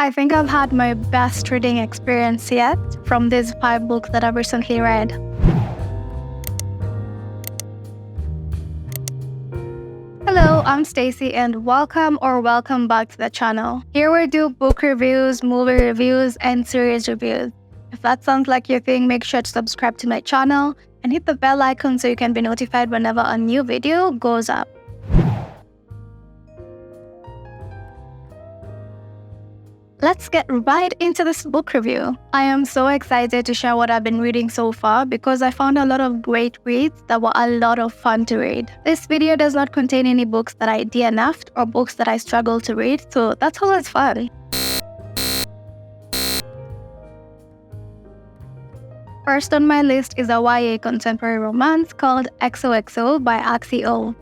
I think I've had my best reading experience yet from these 5 books that I've recently read. Hello, I'm Stacy and welcome back to the channel. Here we do book reviews, movie reviews, and series reviews. If that sounds like your thing, make sure to subscribe to my channel and hit the bell icon so you can be notified whenever a new video goes up. Let's get right into this book review. I am so excited to share what I've been reading so far because I found a lot of great reads that were a lot of fun to read. This video does not contain any books that I DNF'd or books that I struggled to read, so that's always fun. First on my list is a YA contemporary romance called XOXO by Axie Oh.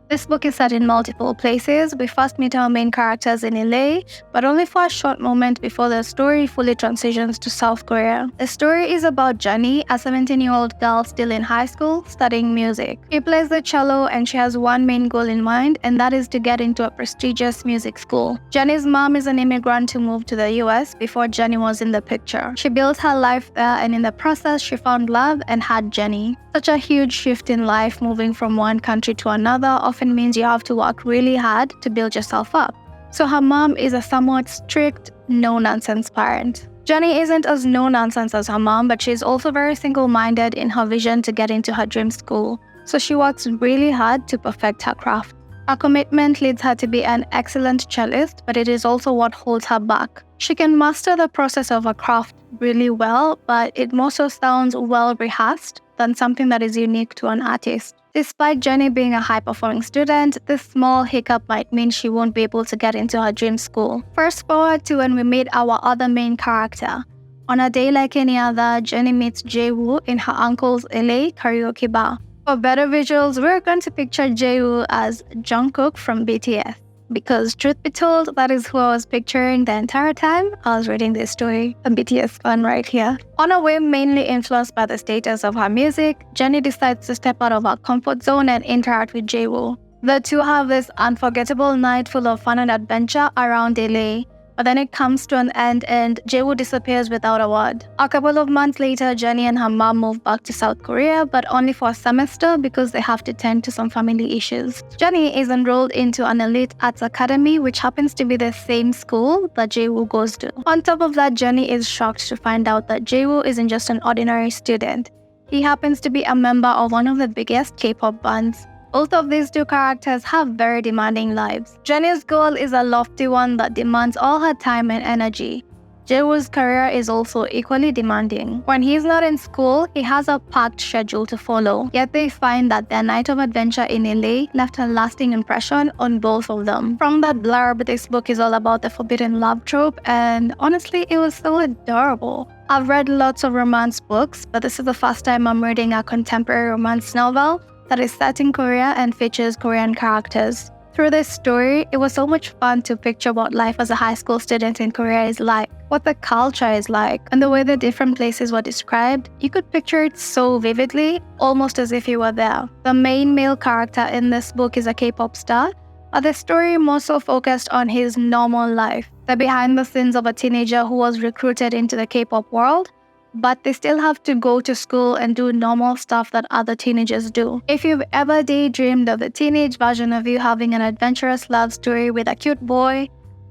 This book is set in multiple places. We first meet our main characters in LA, but only for a short moment before the story fully transitions to South Korea. The story is about Jenny, a 17-year-old girl still in high school, studying music. She plays the cello and she has one main goal in mind, and that is to get into a prestigious music school. Jenny's mom is an immigrant who moved to the US before Jenny was in the picture. She built her life there, and in the process, she found love and had Jenny. Such a huge shift in life, moving from one country to another, often means you have to work really hard to build yourself up. So her mom is a somewhat strict, no-nonsense parent. Jenny isn't as no-nonsense as her mom, but she's also very single-minded in her vision to get into her dream school. So she works really hard to perfect her craft. Her commitment leads her to be an excellent cellist, but it is also what holds her back. She can master the process of her craft really well, but it more so sounds well rehearsed than something that is unique to an artist. Despite Jenny being a high-performing student, this small hiccup might mean she won't be able to get into her dream school. Fast forward to when we meet our other main character. On a day like any other, Jenny meets Jae-woo in her uncle's LA karaoke bar. For better visuals, we're going to picture Jae-woo as Jungkook from BTS. Because truth be told, that is who I was picturing the entire time I was reading this story. A BTS fan right here. On a whim mainly influenced by the status of her music, Jenny decides to step out of her comfort zone and interact with Jae-woo. The two have this unforgettable night full of fun and adventure around LA. But then it comes to an end and Jae-woo disappears without a word. A couple of months later, Jenny and her mom move back to South Korea, but only for a semester because they have to tend to some family issues. Jenny is enrolled into an elite arts academy, which happens to be the same school that Jae-woo goes to. On top of that, Jenny is shocked to find out that Jae-woo isn't just an ordinary student. He happens to be a member of one of the biggest K-pop bands. Both of these two characters have very demanding lives. Jenny's goal is a lofty one that demands all her time and energy. Jae-woo's career is also equally demanding. When he's not in school, he has a packed schedule to follow. Yet they find that their night of adventure in LA left a lasting impression on both of them. From that blurb, this book is all about the forbidden love trope, and honestly, it was so adorable. I've read lots of romance books, but this is the first time I'm reading a contemporary romance novel that is set in Korea and features Korean characters. Through this story, it was so much fun to picture what life as a high school student in Korea is like, what the culture is like, and the way the different places were described. You could picture it so vividly, almost as if you were there. The main male character in this book is a K-pop star, but the story more so focused on his normal life, the behind the scenes of a teenager who was recruited into the K-pop world, but they still have to go to school and do normal stuff that other teenagers do. If you've ever daydreamed of the teenage version of you having an adventurous love story with a cute boy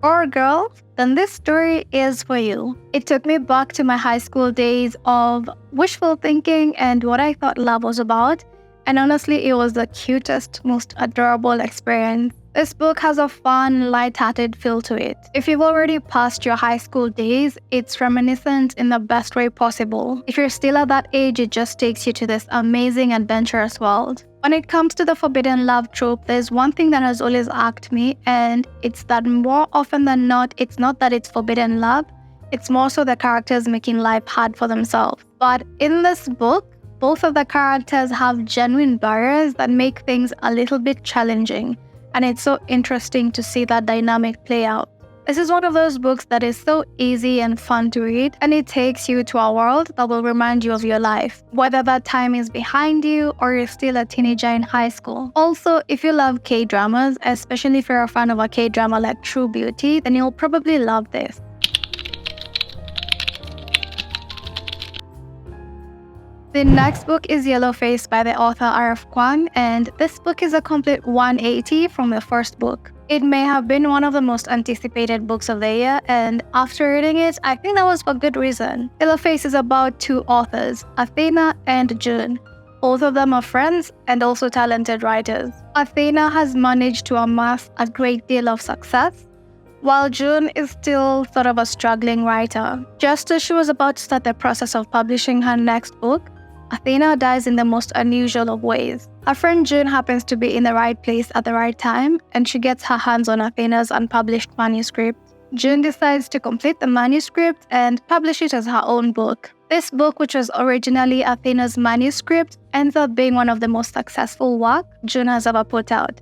or girl, then this story is for you. It took me back to my high school days of wishful thinking and what I thought love was about, and honestly, it was the cutest, most adorable experience. This book has a fun, light-hearted feel to it. If you've already passed your high school days, it's reminiscent in the best way possible. If you're still at that age, it just takes you to this amazing, adventurous world. When it comes to the forbidden love trope, there's one thing that has always irked me, and it's that more often than not, it's not that it's forbidden love, it's more so the characters making life hard for themselves. But in this book, both of the characters have genuine barriers that make things a little bit challenging. And it's so interesting to see that dynamic play out. This is one of those books that is so easy and fun to read, and it takes you to a world that will remind you of your life, whether that time is behind you or you're still a teenager in high school. Also, if you love K-dramas, especially if you're a fan of a K-drama like True Beauty, then you'll probably love this. The next book is YellowFace by the author R F Kuang, and this book is a complete 180 from the first book. It may have been one of the most anticipated books of the year, and after reading it, I think that was for good reason. YellowFace is about two authors, Athena and June. Both of them are friends and also talented writers. Athena has managed to amass a great deal of success, while June is still sort of a struggling writer. Just as she was about to start the process of publishing her next book, Athena dies in the most unusual of ways. Her friend June happens to be in the right place at the right time, and she gets her hands on Athena's unpublished manuscript. June decides to complete the manuscript and publish it as her own book. This book, which was originally Athena's manuscript, ends up being one of the most successful work June has ever put out,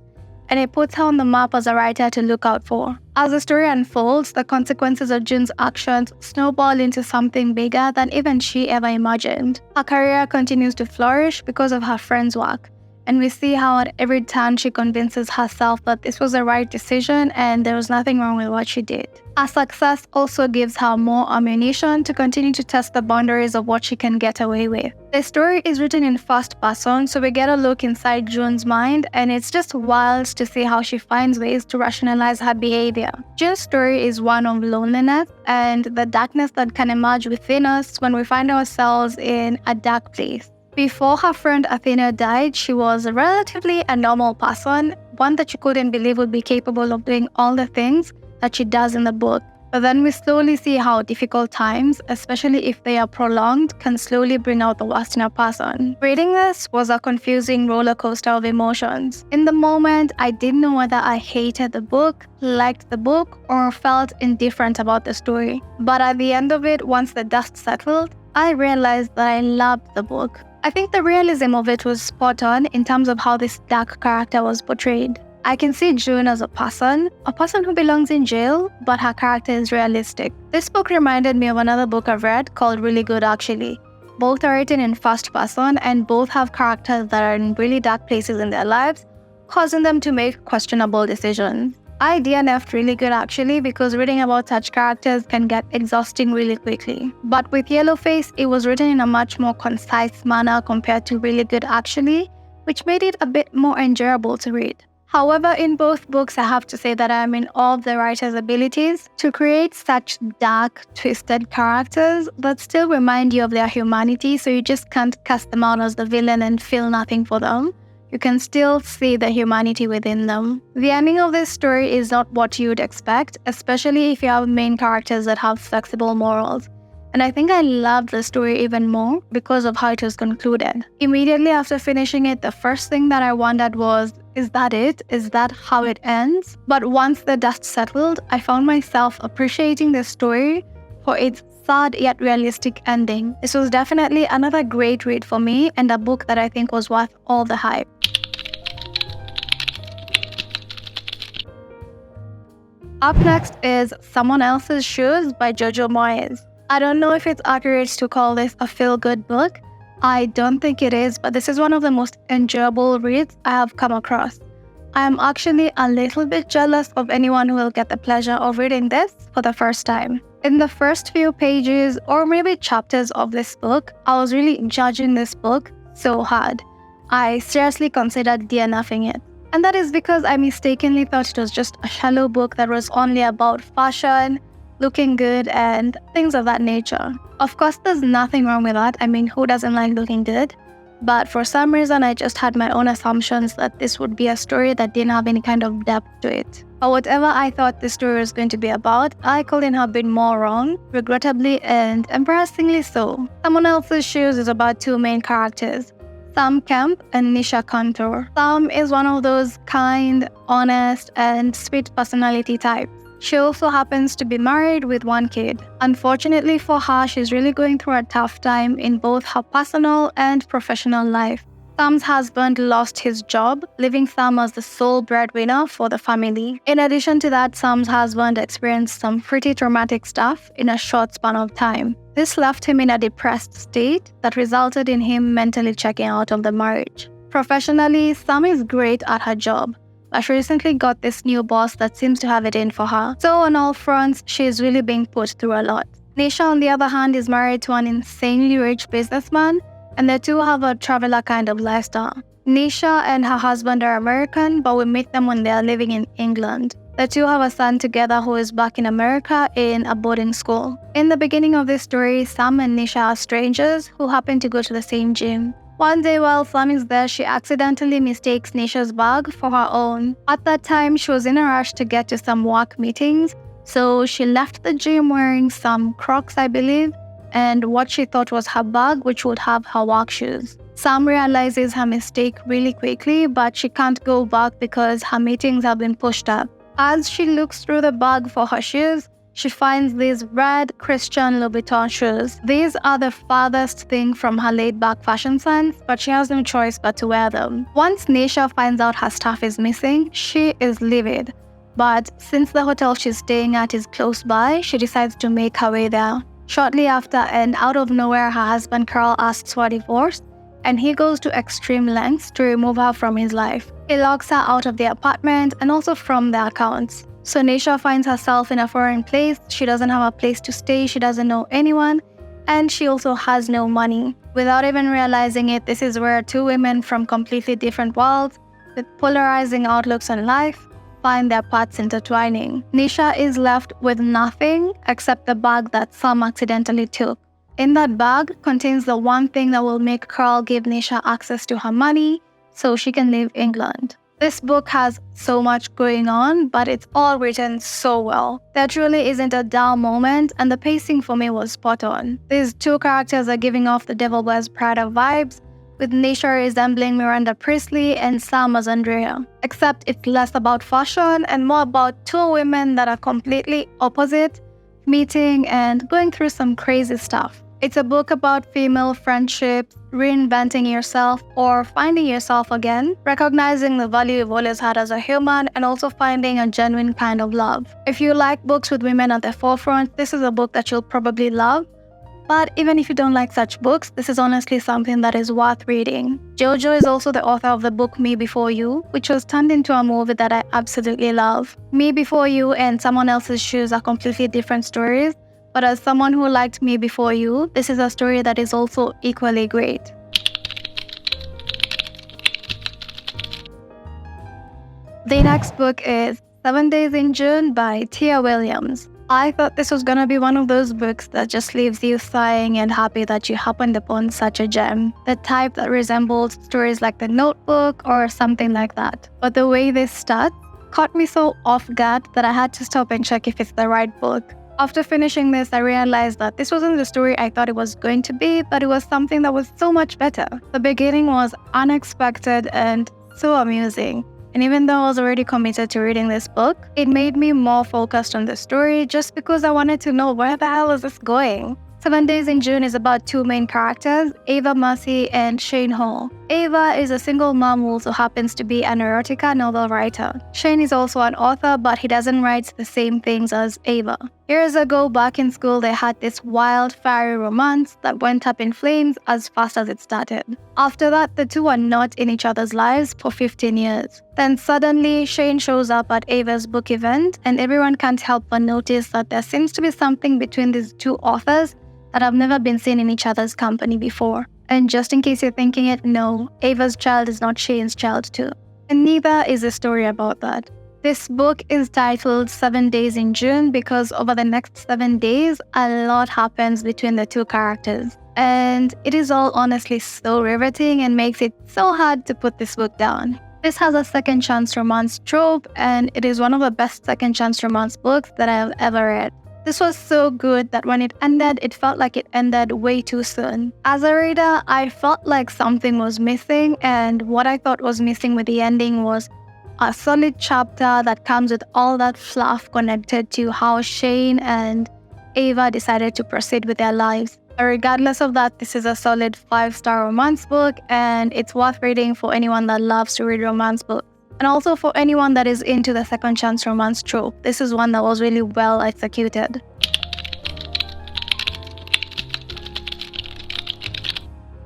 and it puts her on the map as a writer to look out for. As the story unfolds, the consequences of June's actions snowball into something bigger than even she ever imagined. Her career continues to flourish because of her friend's work, and we see how at every turn she convinces herself that this was the right decision and there was nothing wrong with what she did. Her success also gives her more ammunition to continue to test the boundaries of what she can get away with. The story is written in first person, so we get a look inside June's mind, and it's just wild to see how she finds ways to rationalize her behavior. June's story is one of loneliness and the darkness that can emerge within us when we find ourselves in a dark place. Before her friend Athena died, she was relatively a normal person, one that you couldn't believe would be capable of doing all the things that she does in the book. But then we slowly see how difficult times, especially if they are prolonged, can slowly bring out the worst in a person. Reading this was a confusing roller coaster of emotions. In the moment, I didn't know whether I hated the book, liked the book, or felt indifferent about the story. But at the end of it, once the dust settled, I realized that I loved the book. I think the realism of it was spot on in terms of how this dark character was portrayed. I can see June as a person who belongs in jail, but her character is realistic. This book reminded me of another book I've read called Really Good Actually. Both are written in first person, and both have characters that are in really dark places in their lives, causing them to make questionable decisions. I DNF'd Really Good Actually because reading about such characters can get exhausting really quickly. But with YellowFace, it was written in a much more concise manner compared to Really Good Actually, which made it a bit more enjoyable to read. However, in both books, I have to say that I am in awe of the writer's abilities to create such dark, twisted characters that still remind you of their humanity, so you just can't cast them out as the villain and feel nothing for them. You can still see the humanity within them. The ending of this story is not what you would expect, especially if you have main characters that have flexible morals. And I think I loved the story even more because of how it was concluded. Immediately after finishing it, the first thing that I wondered was, is that it? Is that how it ends? But once the dust settled, I found myself appreciating the story for its sad yet realistic ending. This was definitely another great read for me, and a book that I think was worth all the hype. Up next is Someone Else's Shoes by Jojo Moyes. I don't know if it's accurate to call this a feel-good book. I don't think it is, but this is one of the most enjoyable reads I have come across. I am actually a little bit jealous of anyone who will get the pleasure of reading this for the first time. In the first few pages, or maybe chapters of this book, I was really judging this book so hard. I seriously considered DNFing it. And that is because I mistakenly thought it was just a shallow book that was only about fashion, looking good, and things of that nature. Of course, there's nothing wrong with that. I mean, who doesn't like looking good? But for some reason, I just had my own assumptions that this would be a story that didn't have any kind of depth to it. But whatever I thought this story was going to be about, I couldn't have been more wrong, regrettably and embarrassingly so. Someone Else's Shoes is about two main characters, Sam Kemp and Nisha Kantor. Sam is one of those kind, honest, and sweet personality types. She also happens to be married with one kid. Unfortunately for her, she's really going through a tough time in both her personal and professional life. Sam's husband lost his job, leaving Sam as the sole breadwinner for the family. In addition to that, Sam's husband experienced some pretty traumatic stuff in a short span of time. This left him in a depressed state that resulted in him mentally checking out of the marriage. Professionally, Sam is great at her job, but she recently got this new boss that seems to have it in for her. So on all fronts, she is really being put through a lot. Nisha, on the other hand, is married to an insanely rich businessman, and the two have a traveler kind of lifestyle. Nisha and her husband are American, but we meet them when they are living in England. The two have a son together who is back in America in a boarding school. In the beginning of this story, Sam and Nisha are strangers who happen to go to the same gym. One day while Sam is there, she accidentally mistakes Nisha's bag for her own. At that time, she was in a rush to get to some work meetings, so she left the gym wearing some Crocs, I believe, and what she thought was her bag, which would have her work shoes. Sam realizes her mistake really quickly, but she can't go back because her meetings have been pushed up. As she looks through the bag for her shoes, she finds these red Christian Louboutin shoes. These are the farthest thing from her laid-back fashion sense, but she has no choice but to wear them. Once Nisha finds out her stuff is missing, she is livid. But since the hotel she's staying at is close by, she decides to make her way there. Shortly after, and out of nowhere, her husband Carl asks for a divorce, and he goes to extreme lengths to remove her from his life. He locks her out of the apartment and also from the accounts. So Nisha finds herself in a foreign place. She doesn't have a place to stay, she doesn't know anyone, and she also has no money. Without even realizing it, this is where two women from completely different worlds, with polarizing outlooks on life, find their paths intertwining. Nisha is left with nothing except the bag that Sam accidentally took. In that bag contains the one thing that will make Carl give Nisha access to her money so she can leave England. This book has so much going on, but it's all written so well. There truly isn't a dull moment, and the pacing for me was spot on. These two characters are giving off the Devil Wears Prada vibes, with Nisha resembling Miranda Priestley and Sam as Andrea. Except it's less about fashion and more about two women that are completely opposite, meeting and going through some crazy stuff. It's a book about female friendships, reinventing yourself or finding yourself again, recognizing the value you've always had as a human, and also finding a genuine kind of love. If you like books with women at the forefront, this is a book that you'll probably love. But even if you don't like such books, this is honestly something that is worth reading. Jojo is also the author of the book Me Before You, which was turned into a movie that I absolutely love. Me Before You and Someone Else's Shoes are completely different stories, but as someone who liked Me Before You, this is a story that is also equally great. The next book is 7 Days in June by Tia Williams. I thought this was gonna be one of those books that just leaves you sighing and happy that you happened upon such a gem. The type that resembles stories like The Notebook or something like that. But the way this starts caught me so off guard that I had to stop and check if it's the right book. After finishing this, I realized that this wasn't the story I thought it was going to be, but it was something that was so much better. The beginning was unexpected and so amusing. And even though I was already committed to reading this book, it made me more focused on the story just because I wanted to know where the hell is this going. 7 Days in June is about two main characters, Ava Mercy and Shane Hall. Ava is a single mom who also happens to be an erotica novel writer. Shane is also an author, but he doesn't write the same things as Ava. Years ago, back in school, they had this wild, fiery romance that went up in flames as fast as it started. After that, the two are not in each other's lives for 15 years. Then suddenly, Shane shows up at Ava's book event, and everyone can't help but notice that there seems to be something between these two authors that have never been seen in each other's company before. And just in case you're thinking it, no, Ava's child is not Shane's child too. And neither is the story about that. This book is titled 7 Days in June because over the next 7 days, a lot happens between the two characters. And it is all honestly so riveting and makes it so hard to put this book down. This has a second chance romance trope, and it is one of the best second chance romance books that I have ever read. This was so good that when it ended, it felt like it ended way too soon. As a reader, I felt like something was missing, and what I thought was missing with the ending was a solid chapter that comes with all that fluff connected to how Shane and Ava decided to proceed with their lives. Regardless of that, this is a solid 5-star romance book, and it's worth reading for anyone that loves to read romance books. And also for anyone that is into the second chance romance trope. This is one that was really well executed.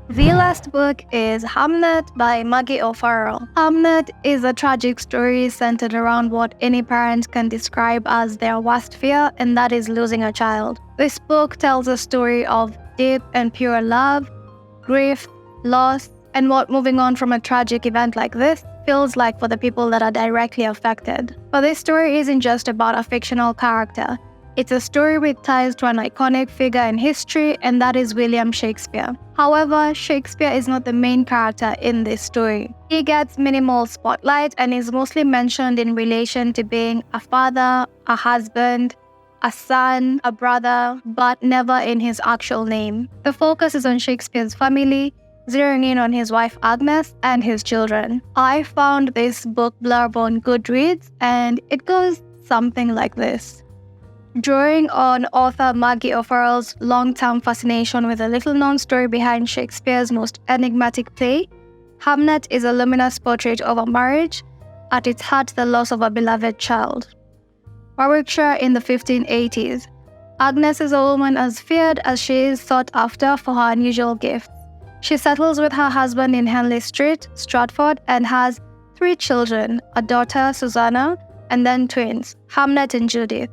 The last book is Hamnet by Maggie or Farrell. Hamnet is a tragic story centered around what any parent can describe as their worst fear, and that is losing a child. This book tells a story of deep and pure love, grief, loss, and what moving on from a tragic event like this feels like for the people that are directly affected. But this story isn't just about a fictional character. It's a story with ties to an iconic figure in history, and that is William Shakespeare. However, Shakespeare is not the main character in this story. He gets minimal spotlight and is mostly mentioned in relation to being a father, a husband, a son, a brother, but never in his actual name. The focus is on Shakespeare's family, zeroing in on his wife Agnes and his children. I found this book blurb on Goodreads, and it goes something like this. Drawing on author Maggie O'Farrell's long-term fascination with the little-known story behind Shakespeare's most enigmatic play, Hamnet is a luminous portrait of a marriage, at its heart the loss of a beloved child. Warwickshire in the 1580s. Agnes is a woman as feared as she is sought after for her unusual gifts. She settles with her husband in Henley Street, Stratford, and has 3 children, a daughter, Susanna, and then twins, Hamnet and Judith.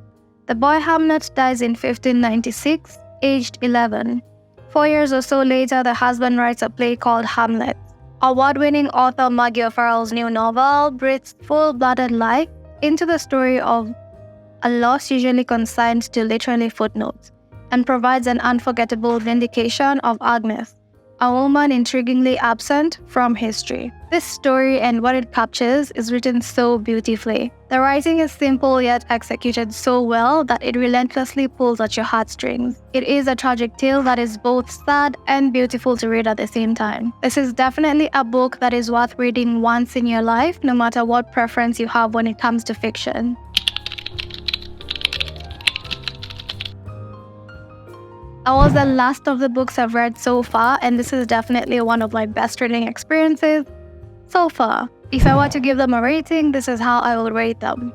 The boy Hamnet dies in 1596, aged 11. 4 years or so later, the husband writes a play called Hamlet. Award-winning author Maggie O'Farrell's new novel breathes full-blooded life into the story of a loss usually consigned to literally footnotes, and provides an unforgettable vindication of Agnes, a woman intriguingly absent from history. This story and what it captures is written so beautifully. The writing is simple yet executed so well that it relentlessly pulls at your heartstrings. It is a tragic tale that is both sad and beautiful to read at the same time. This is definitely a book that is worth reading once in your life, no matter what preference you have when it comes to fiction. That was the last of the books I've read so far, and this is definitely one of my best reading experiences so far. If I were to give them a rating, this is how I will rate them.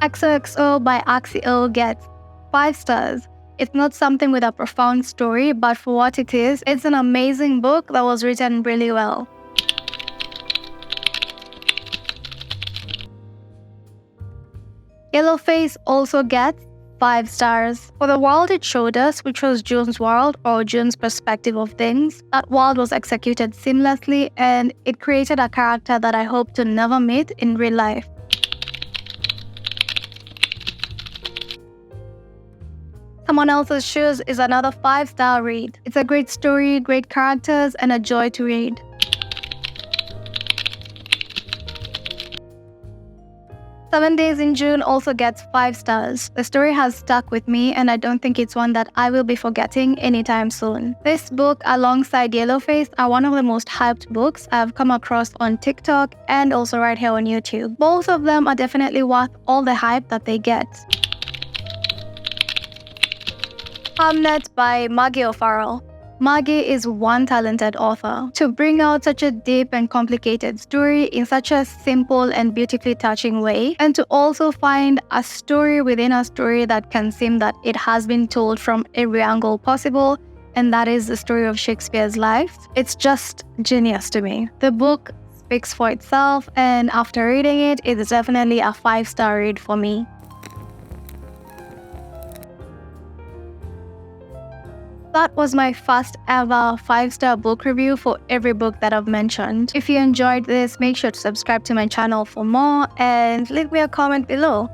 XOXO by Axie Oh gets 5 stars. It's not something with a profound story, but for what it is, it's an amazing book that was written really well. YellowFace also gets 5 stars. For the world it showed us, which was June's world or June's perspective of things, that world was executed seamlessly, and it created a character that I hope to never meet in real life. Someone Else's Shoes is another 5-star read. It's a great story, great characters, and a joy to read. 7 Days in June also gets 5 stars. The story has stuck with me, and I don't think it's one that I will be forgetting anytime soon. This book, alongside YellowFace, are one of the most hyped books I've come across on TikTok and also right here on YouTube. Both of them are definitely worth all the hype that they get. Hamnet by Maggie O'Farrell. Maggie is one talented author. To bring out such a deep and complicated story in such a simple and beautifully touching way, and to also find a story within a story that can seem that it has been told from every angle possible, and that is the story of Shakespeare's life, it's just genius to me. The book speaks for itself, and after reading it, it's definitely a 5-star read for me. That was my first ever 5-star book review for every book that I've mentioned. If you enjoyed this, make sure to subscribe to my channel for more and leave me a comment below.